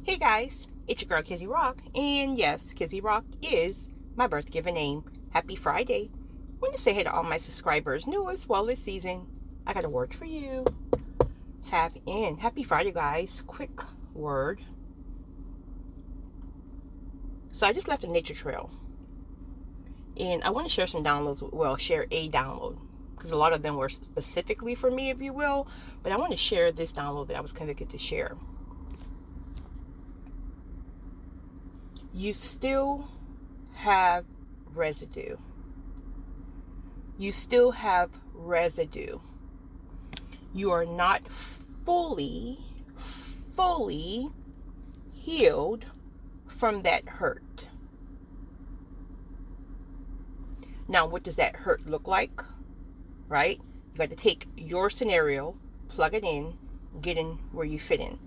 Hey guys, it's your girl Kizzy Rock, and yes, Kizzy Rock is my birth given name. Happy Friday. Want to say hey to all my subscribers, new as well as season. I got a word for you. Tap in. Happy Friday, guys. Quick word. So I just left a nature trail, and I want to share some downloads. Well, share a download, because a lot of them were specifically for me, if you will. But I want to share this download that I was convicted to share. You still have residue. You still have residue. You are not fully healed from that hurt. Now, what does that hurt look like? Right? You got to take your scenario, plug it in, get in where you fit in.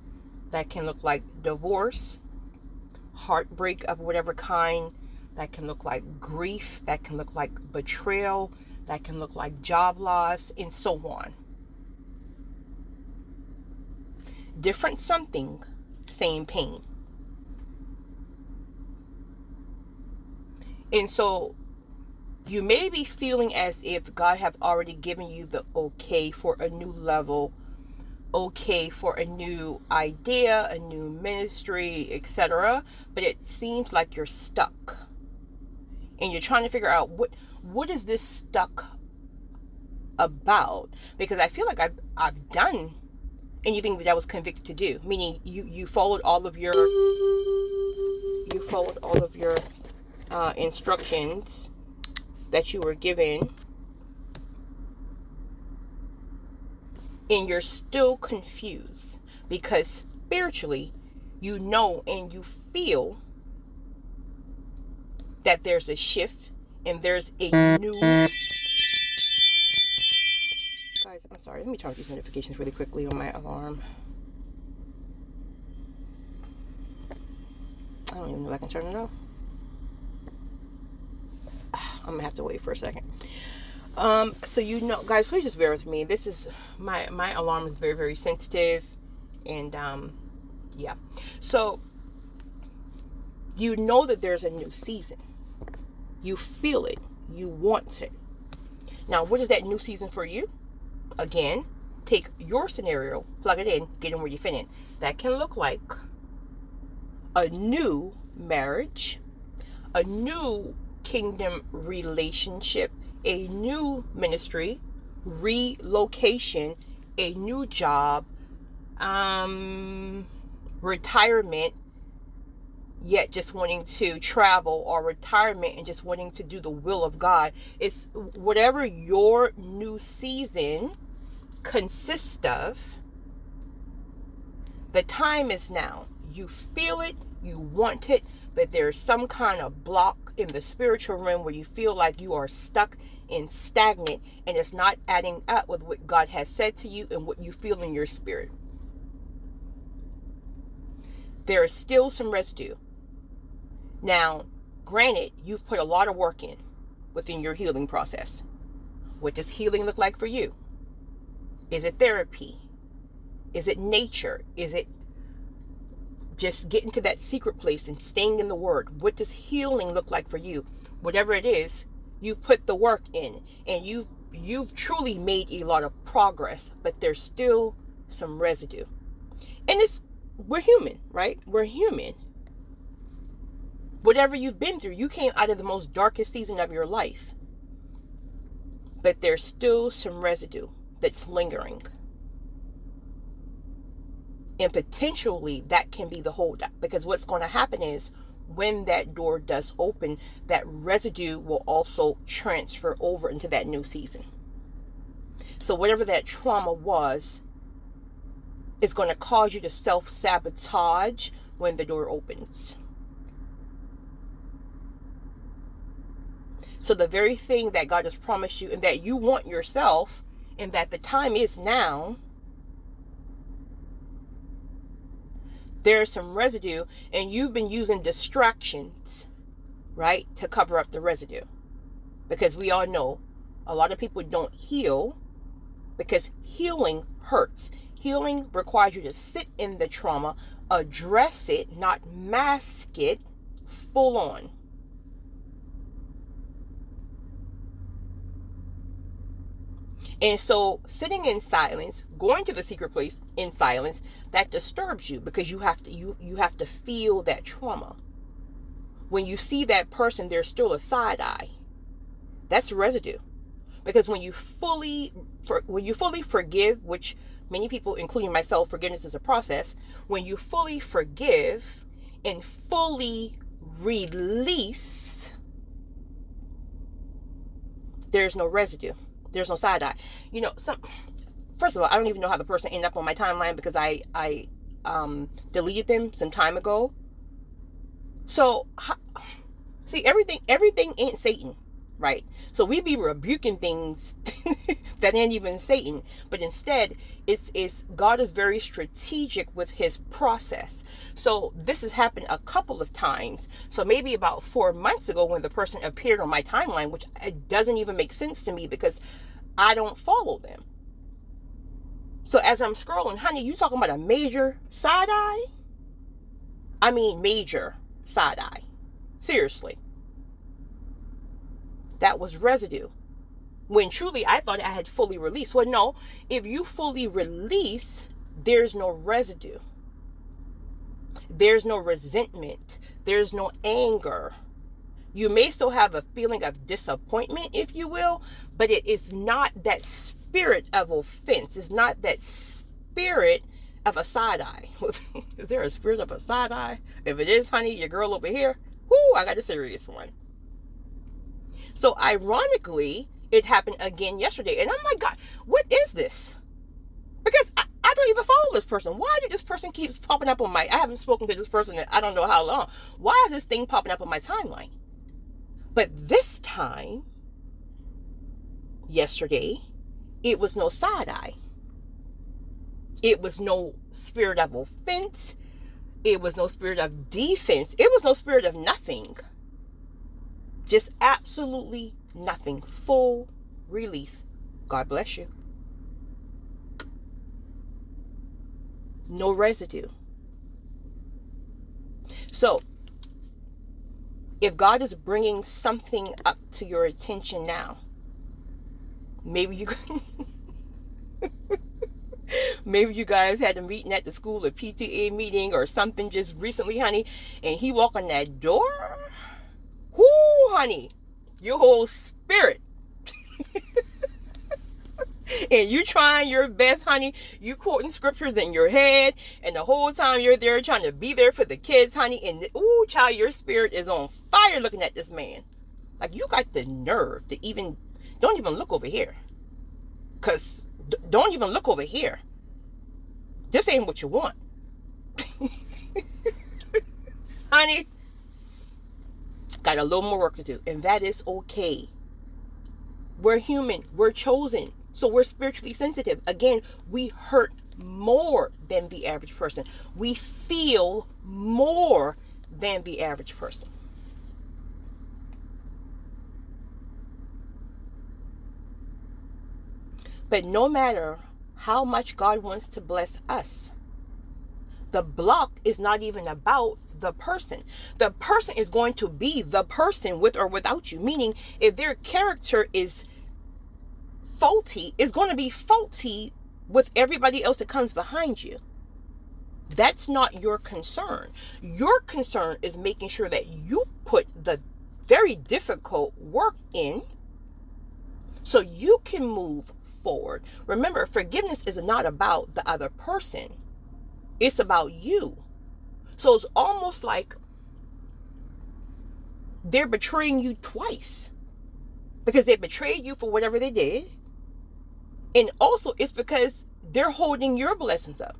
That can look like divorce, heartbreak of whatever kind. That can look like grief. That can look like betrayal. That can look like job loss, and so on. Different something, same pain. And so you may be feeling as if God have already given you the okay for a new level, okay for a new idea, a new ministry, etc. But it seems like you're stuck. And you're trying to figure out what is this stuck about? Because I feel like I've done anything that I was convicted to do. Meaning you followed all of your instructions that you were given, and you're still confused because spiritually you know and you feel that there's a shift and there's a new... Guys, I'm sorry, let me turn off these notifications really quickly on my alarm. I don't even know if I can turn it off. I'm gonna have to wait for a second. So you know, guys, please just bear with me. This is my alarm is very, very sensitive, and yeah. So you know that there's a new season. You feel it. You want it. Now, what is that new season for you? Again, take your scenario, plug it in, get in where you fit in. That can look like a new marriage, a new kingdom relationship, a new ministry, relocation, a new job, retirement, yet just wanting to travel, or retirement and just wanting to do the will of God. It's whatever your new season consists of. The time is now. You feel it, you want it, but there's some kind of block in the spiritual realm where you feel like you are stuck and stagnant, and it's not adding up with what God has said to you and what you feel in your spirit. There is still some residue. Now, granted, you've put a lot of work in within your healing process. What does healing look like for you? Is it therapy? Is it nature? Is it just getting to that secret place and staying in the Word? What does healing look like for you? Whatever it is, you put the work in, and you've truly made a lot of progress, but there's still some residue. And we're human, right? We're human. Whatever you've been through, you came out of the most darkest season of your life. But there's still some residue that's lingering. And potentially that can be the holdup, because what's going to happen is when that door does open, that residue will also transfer over into that new season. So whatever that trauma was, it's going to cause you to self-sabotage when the door opens. So the very thing that God has promised you and that you want yourself, and that the time is now, there's some residue, and you've been using distractions, right, to cover up the residue. Because we all know a lot of people don't heal because healing hurts. Healing requires you to sit in the trauma, address it, not mask it full on. And so sitting in silence, going to the secret place in silence, that disturbs you because you have to feel that trauma. When you see that person, there's still a side eye. That's residue. Because when you fully forgive, which many people, including myself, forgiveness is a process. When you fully forgive and fully release, there's no residue. There's no side eye. First of all, I don't even know how the person ended up on my timeline because I deleted them some time ago. So, see, everything ain't Satan, right? So we be rebuking things that ain't even Satan, but instead, it's God is very strategic with His process. So this has happened a couple of times. So maybe about 4 months ago, when the person appeared on my timeline, which it doesn't even make sense to me because I don't follow them. So as I'm scrolling, honey, you talking about a major side eye? I mean, major side eye. Seriously. That was residue. When truly I thought I had fully released. Well, no, if you fully release, there's no residue. There's no resentment. There's no anger. You may still have a feeling of disappointment, if you will, but it is not that spirit of offense. It's not that spirit of a side eye. Is there a spirit of a side eye? If it is, honey, your girl over here, whoo, I got a serious one. So ironically, it happened again yesterday. And I'm like, God, what is this? Because I don't even follow this person. Why did this person keeps popping up on I haven't spoken to this person in I don't know how long. Why is this thing popping up on my timeline? But this time, yesterday, it was no side eye. It was no spirit of offense. It was no spirit of defense. It was no spirit of nothing. Just absolutely nothing. Full release. God bless you. No residue. So, if God is bringing something up to your attention now, maybe you guys had a meeting at the school, a PTA meeting or something just recently, honey, and he walked on that door. Whoo, honey, your whole spirit. And you trying your best, honey. You quoting scriptures in your head. And the whole time you're there trying to be there for the kids, honey. And, ooh, child, your spirit is on fire looking at this man. Like, you got the nerve to don't even look over here. Because, don't even look over here. This ain't what you want. Honey, got a little more work to do. And that is okay. We're human. We're chosen. So we're spiritually sensitive. Again, we hurt more than the average person. We feel more than the average person. But no matter how much God wants to bless us, the block is not even about the person. The person is going to be the person with or without you. Meaning, if their character is faulty, it's going to be faulty with everybody else that comes behind you. That's not your concern. Your concern is making sure that you put the very difficult work in so you can move forward. Remember, forgiveness is not about the other person. It's about you. So it's almost like they're betraying you twice. Because they betrayed you for whatever they did. And also it's because they're holding your blessings up.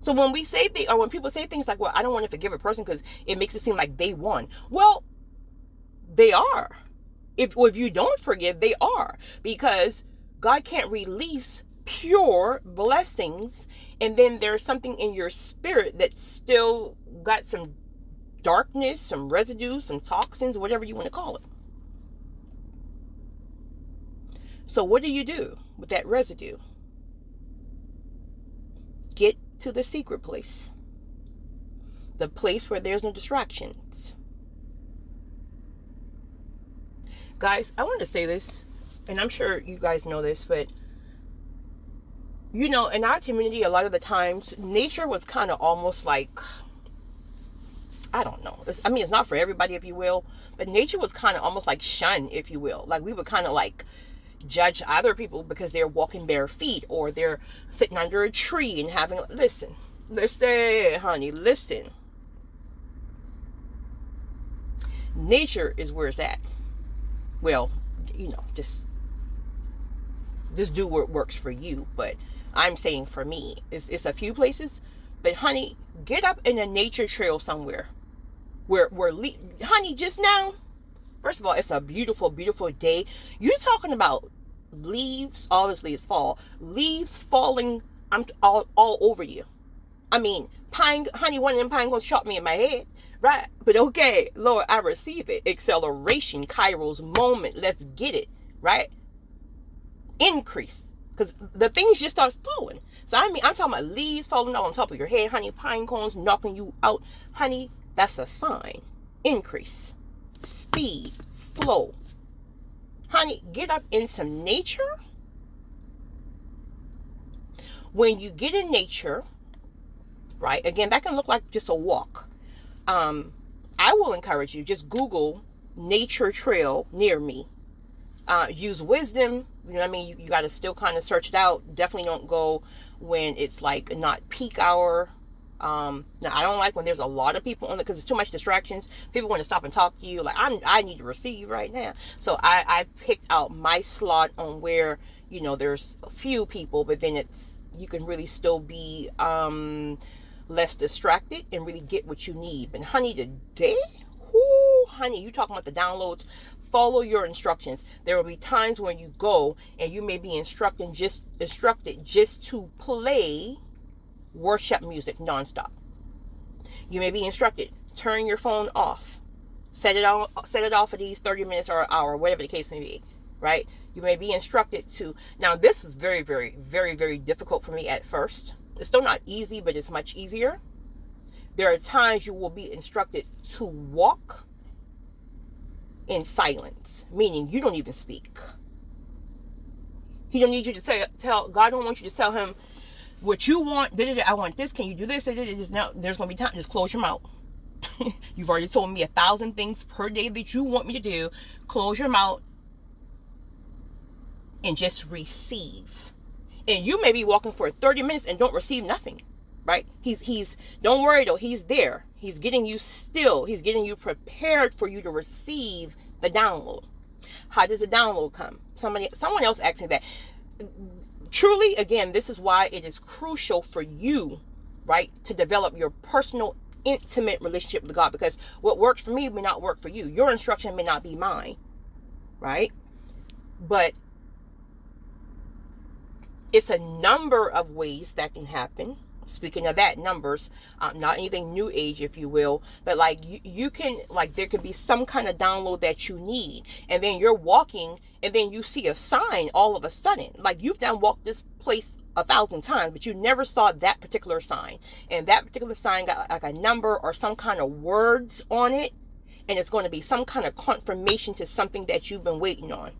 So when people say things like, well, I don't want to forgive a person because it makes it seem like they won. Well, they are. If you don't forgive, they are. Because God can't release pure blessings and then there's something in your spirit that's still got some darkness, some residue, some toxins, whatever you want to call it. So what do you do with that residue? to the secret place. The place where there's no distractions. Guys, I want to say this, and I'm sure you guys know this, but you know, in our community, a lot of the times, nature was kind of almost like, I don't know. It's not for everybody, if you will, but nature was kind of almost like shunned, if you will. Like, we would kind of like judge other people because they're walking bare feet, or they're sitting under a tree and having, listen, honey, listen. Nature is where it's at. Well, you know, just do what works for you. But I'm saying for me, it's a few places. But honey, get up in a nature trail somewhere. Honey, just now, first of all, it's a beautiful, beautiful day. You're talking about leaves. Obviously, it's fall. Leaves falling all over you. I mean, honey, one of them pine cones shot me in my head. Right? But okay, Lord, I receive it. Acceleration, Kairos moment. Let's get it. Right? Increase. Because the things just start falling. So I mean, I'm talking about leaves falling on top of your head, honey, pine cones knocking you out. Honey, that's a sign. Increase. Speed. Flow. Honey, get up in some nature. When you get in nature, right? Again, that can look like just a walk. I will encourage you, just Google nature trail near me. Use wisdom. You know what I mean? You got to still kind of search it out. Definitely don't go when it's like not peak hour. Now, I don't like when there's a lot of people on it because it's too much distractions. People want to stop and talk to you. Like, I need to receive right now. So I picked out my slot on where, you know, there's a few people, but then you can really still be, less distracted and really get what you need. But honey, today, honey, you talking about the downloads. Follow your instructions. There will be times when you go and you may be instructed just to play worship music nonstop. You may be instructed, turn your phone off. Set it off for these 30 minutes or an hour, whatever the case may be. Right? You may be instructed to. Now, this was very, very, very, very difficult for me at first. It's still not easy, but it's much easier. There are times you will be instructed to walk in silence, meaning you don't even speak. He don't need you to God don't want you to tell him what you want. I want this. Can you do this? Now, there's going to be time. Just close your mouth. You've already told me 1,000 things per day that you want me to do. Close your mouth and just receive. And you may be walking for 30 minutes and don't receive nothing, right? He's don't worry though, he's there. He's getting you still. He's getting you prepared for you to receive the download. How does the download come? Someone else asked me that. Truly, again, this is why it is crucial for you, right, to develop your personal, intimate relationship with God, because what works for me may not work for you. Your instruction may not be mine, right? But it's a number of ways that can happen. Speaking of that, numbers, not anything new age, if you will, but like you can, like, there could be some kind of download that you need, and then you're walking and then you see a sign all of a sudden. Like, you've done walked this place 1,000 times, but you never saw that particular sign, and that particular sign got like a number or some kind of words on it, and it's going to be some kind of confirmation to something that you've been waiting on.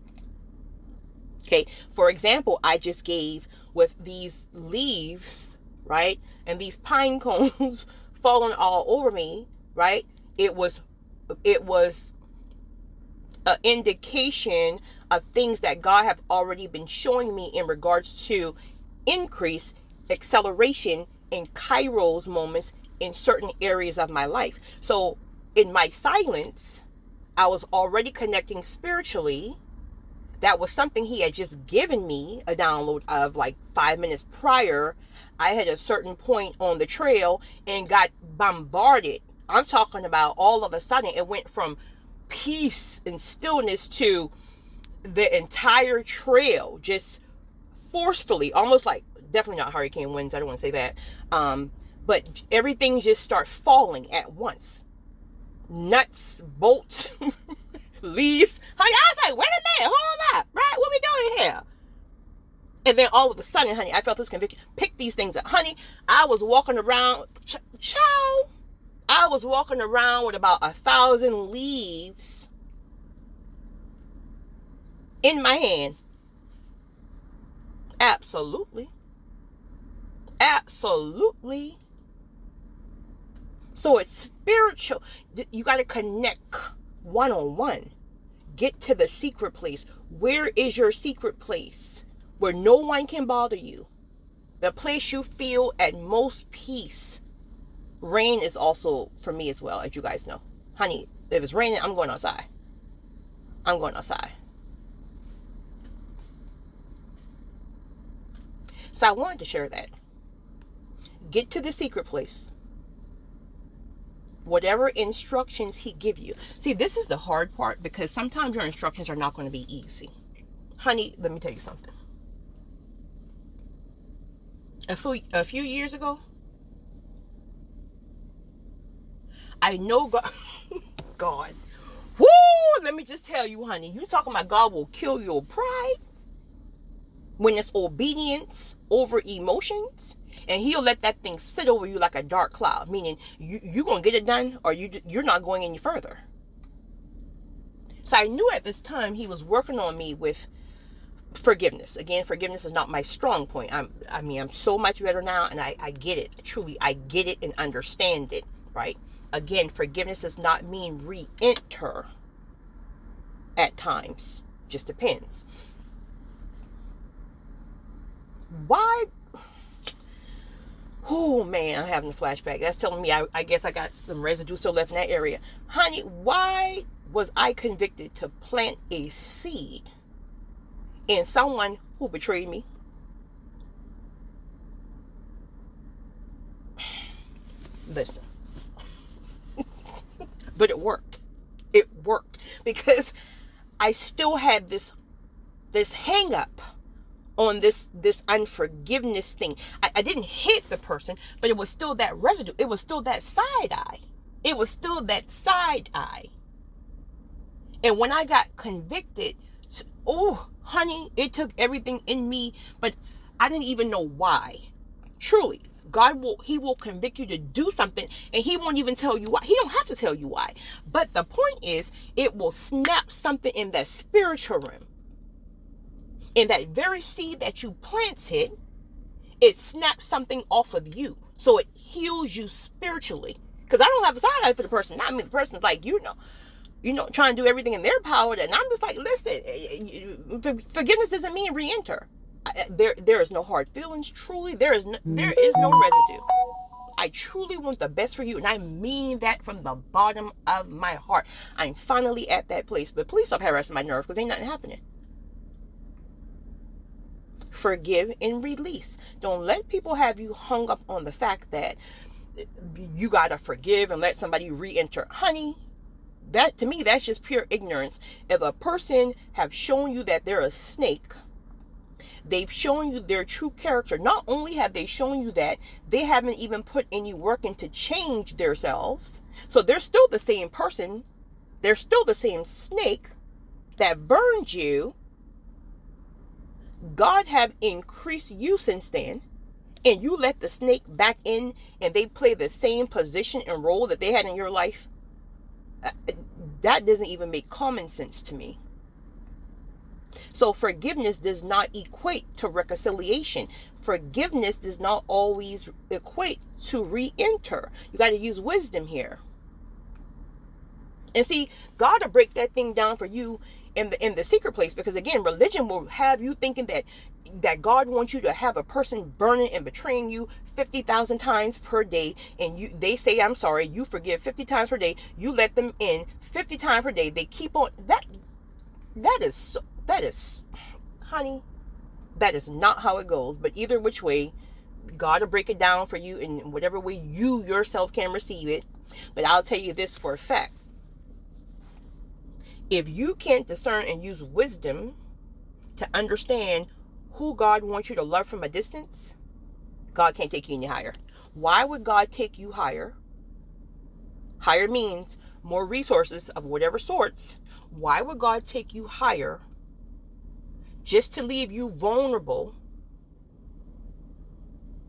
Okay, for example, I just gave with these leaves, right, and these pine cones falling all over me, right? It was an indication of things that God have already been showing me in regards to increase, acceleration, and Kairos moments in certain areas of my life. So in my silence, I was already connecting spiritually. That was something he had just given me a download of like 5 minutes prior. I had a certain point on the trail and got bombarded. I'm talking about all of a sudden it went from peace and stillness to the entire trail just forcefully, almost like, definitely not hurricane winds, I don't want to say that, but everything just started falling at once. Nuts, bolts, leaves. I was like, wait a minute, hold up, right? What we doing here? And then all of a sudden, honey, I felt this conviction. Pick these things up. Honey, I was walking around, ciao. I was walking around with about 1,000 leaves in my hand. Absolutely. Absolutely. So it's spiritual. You got to connect one-on-one. Get to the secret place. Where is your secret place? Where no one can bother you. The place you feel at most peace. Rain is also for me as well, as you guys know. Honey, if it's raining, I'm going outside. I'm going outside. So I wanted to share that. Get to the secret place. Whatever instructions he give you. See, this is the hard part, because sometimes your instructions are not going to be easy. Honey, let me tell you something. A few years ago, I know God. Woo! Let me just tell you, honey. You talking about God will kill your pride when it's obedience over emotions, and he'll let that thing sit over you like a dark cloud. Meaning, you gonna get it done, or you're not going any further. So I knew at this time he was working on me with forgiveness. Again, forgiveness is not my strong point. I'm so much better now, and I get it. Truly, I get it and understand it, right? Again, forgiveness does not mean re-enter at times. Just depends. Why? Oh, man, I'm having a flashback. That's telling me I guess I got some residue still left in that area. Honey, why was I convicted to plant a seed in someone who betrayed me? Listen. But it worked. It worked because I still had this hang up on this unforgiveness thing. I didn't hit the person, but it was still that residue. It was still that side eye. It was still that side eye. And when I got convicted, oh, honey, it took everything in me, but I didn't even know why. Truly. He will convict you to do something, and he won't even tell you why. He don't have to tell you why. But the point is, it will snap something in that spiritual realm. In that very seed that you planted, it snaps something off of you. So it heals you spiritually. Because I don't have a side eye for the person. Not me. The person's like, trying to do everything in their power. And I'm just like, listen, forgiveness doesn't mean re-enter. There is no hard feelings. Truly, there is no residue. I truly want the best for you, and I mean that from the bottom of my heart. I'm finally at that place, but please stop harassing my nerve, because ain't nothing happening. Forgive and release. Don't let people have you hung up on the fact that you gotta forgive and let somebody re-enter. Honey, that to me, that's just pure ignorance. If a person have shown you that they're a snake, they've shown you their true character. Not only have they shown you that, they haven't even put any work in to change themselves. So they're still the same person. They're still the same snake that burned you. God have increased you since then. And you let the snake back in, and they play the same position and role that they had in your life. That doesn't even make common sense to me. So forgiveness does not equate to reconciliation. Forgiveness does not always equate to re-enter. You got to use wisdom here. And see, God will break that thing down for you in the secret place, because again, religion will have you thinking that God wants you to have a person burning and betraying you 50,000 times per day, and they say I'm sorry, you forgive 50 times per day, you let them in 50 times per day. They keep on that is honey, that is not how it goes. But either which way, God will break it down for you in whatever way you yourself can receive it. But I'll tell you this for a fact. If you can't discern and use wisdom to understand who God wants you to love from a distance, God can't take you any higher. Why would God take you higher? Higher means more resources of whatever sorts. Why would God take you higher just to leave you vulnerable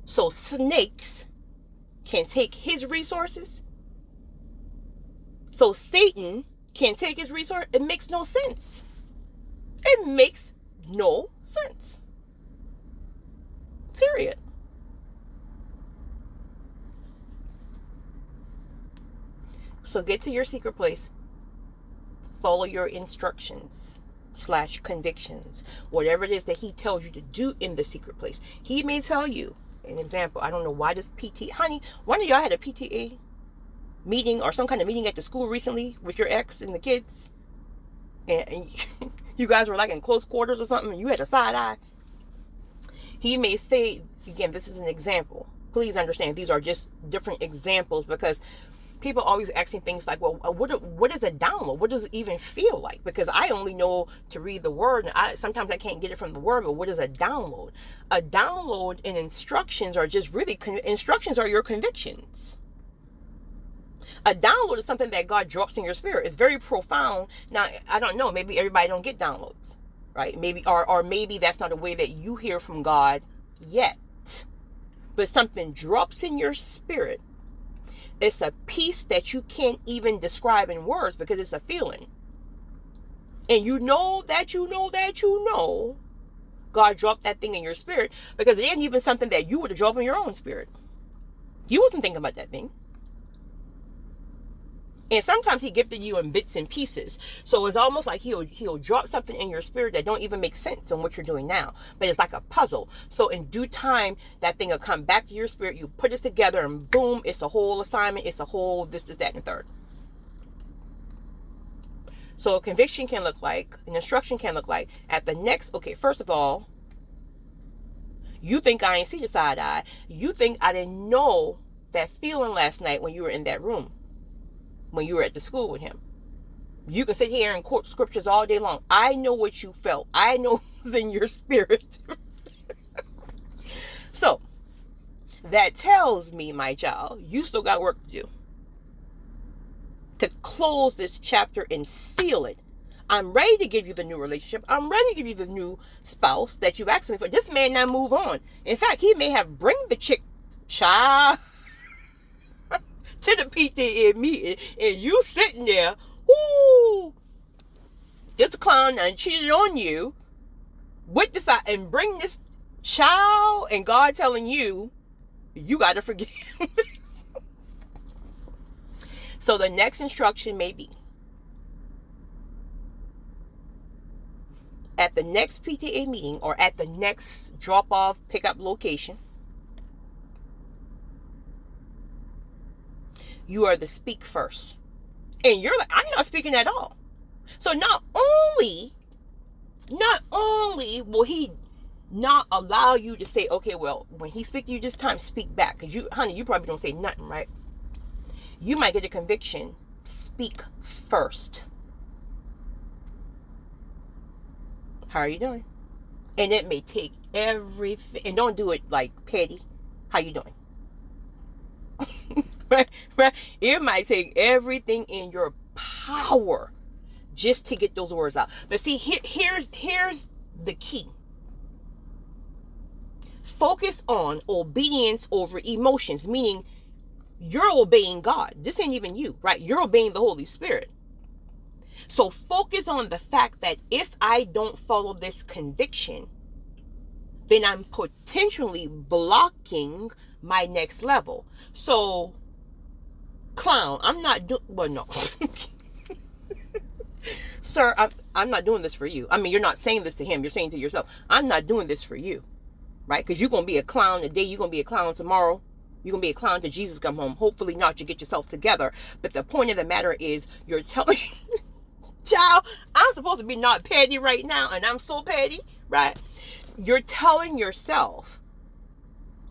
so snakes can take his resources, so Satan can take his resource. It makes no sense. It makes no sense. Period. So get to your secret place. Follow your instructions / convictions. Whatever it is that he tells you to do in the secret place. He may tell you, an example, I don't know why this honey, one of y'all had a PTA meeting or some kind of meeting at the school recently with your ex and the kids. And you guys were like in close quarters or something and you had a side eye. He may say, again, this is an example. Please understand, these are just different examples because people always asking things like, well, what is a download? What does it even feel like? Because I only know to read the word. And sometimes I can't get it from the word, but what is a download? A download and instructions are just really, instructions are your convictions. A download is something that God drops in your spirit. It's very profound. Now, I don't know, maybe everybody don't get downloads, right? Maybe, or maybe that's not a way that you hear from God yet. But something drops in your spirit. It's a peace that you can't even describe in words because it's a feeling. And you know that you know that you know God dropped that thing in your spirit because it ain't even something that you would have dropped in your own spirit. You wasn't thinking about that thing. And sometimes he gifted you in bits and pieces. So it's almost like he'll drop something in your spirit that don't even make sense on what you're doing now. But it's like a puzzle. So in due time, that thing will come back to your spirit. You put it together and boom, it's a whole assignment. It's a whole this, that, and third. So a conviction can look like, an instruction can look like, at the next, okay, first of all, you think I ain't see the side eye. You think I didn't know that feeling last night when you were in that room. When you were at the school with him. You can sit here and quote scriptures all day long. I know what you felt. I know what's in your spirit. So, that tells me, my child, you still got work to do. To close this chapter and seal it. I'm ready to give you the new relationship. I'm ready to give you the new spouse that you've asked me for. This may not move on. In fact, he may have bring the child to the PTA meeting, and you sitting there, ooh, this clown done cheated on you with this, and bring this child, and God telling you, you got to forgive. So the next instruction may be, at the next PTA meeting, or at the next drop-off pickup location, you are to speak first. And you're like, I'm not speaking at all. So not only will he not allow you to say, okay, well, when he speak to you this time, speak back. Because you, honey, you probably don't say nothing, right? You might get a conviction. Speak first. How are you doing? And it may take everything. And don't do it like petty. How you doing? Right? It might take everything in your power just to get those words out. But see, here's the key. Focus on obedience over emotions, meaning you're obeying God. This ain't even you, right? You're obeying the Holy Spirit. So focus on the fact that if I don't follow this conviction, then I'm potentially blocking my next level. So, clown, I'm not doing, well, no. Sir, I'm not doing this for you. I mean, you're not saying this to him. You're saying to yourself, I'm not doing this for you. Right? Because you're going to be a clown today. You're going to be a clown tomorrow. You're going to be a clown till Jesus come home. Hopefully not, you get yourself together. But the point of the matter is, you're telling, child, I'm supposed to be not petty right now. And I'm so petty, right? You're telling yourself,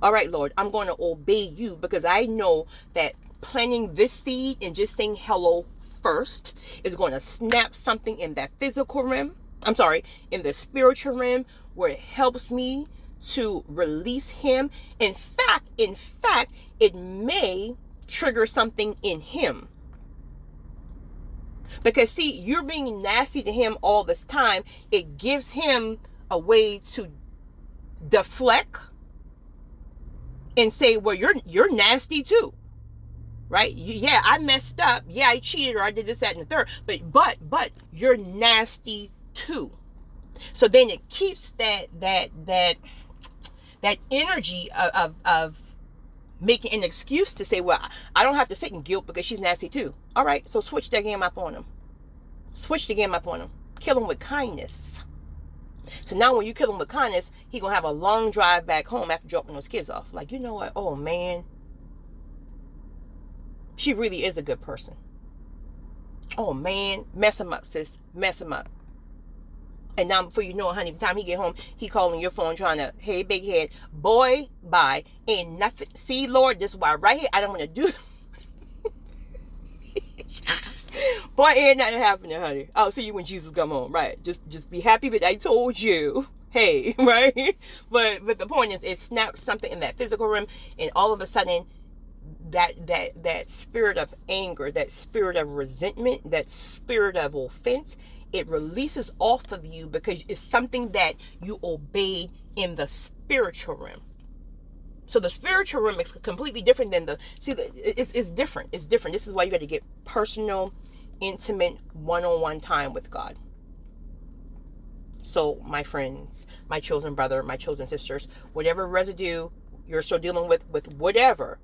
all right, Lord, I'm going to obey you because I know that planting this seed and just saying hello first is going to snap something in that physical realm. I'm sorry, in the spiritual realm where it helps me to release him. In fact, it may trigger something in him. Because see, you're being nasty to him all this time. It gives him a way to deflect and say, well, you're nasty too. Right? Yeah, I messed up. Yeah, I cheated, or I did this, that, and the third. But you're nasty too. So then it keeps that energy of making an excuse to say, well, I don't have to sit in guilt because she's nasty too. All right, so switch that game up on him. Switch the game up on him. Kill him with kindness. So now when you kill him with kindness, he gonna have a long drive back home after dropping those kids off. Like, you know what? Oh man, she really is a good person. Oh man, mess him up, sis. Mess him up. And now before you know it, honey, by the time he get home, he calling your phone trying to, hey, big head, boy, bye. Ain't nothing. See, Lord, this is why right here, I don't want to do. Boy, ain't nothing happening, honey. I'll see you when Jesus come home, right? Just be happy that I told you. Hey, right? But the point is, it snapped something in that physical realm, and all of a sudden, that spirit of anger, that spirit of resentment, that spirit of offense, it releases off of you because it's something that you obeyed in the spiritual realm. So the spiritual realm is completely different than it's different. It's different. This is why you got to get personal, intimate, one-on-one time with God. So my friends, my chosen brother, my chosen sisters, whatever residue you're still dealing with whatever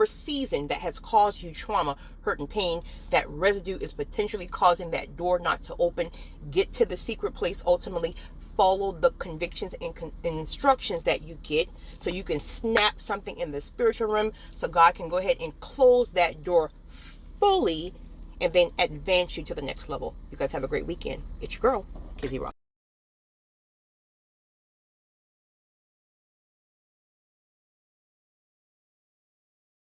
season that has caused you trauma, hurt, and pain, that residue is potentially causing that door not to open. Get to the secret place ultimately. Follow the convictions and instructions that you get so you can snap something in the spiritual realm so God can go ahead and close that door fully and then advance you to the next level. You guys have a great weekend. It's your girl, Kizzy Rock.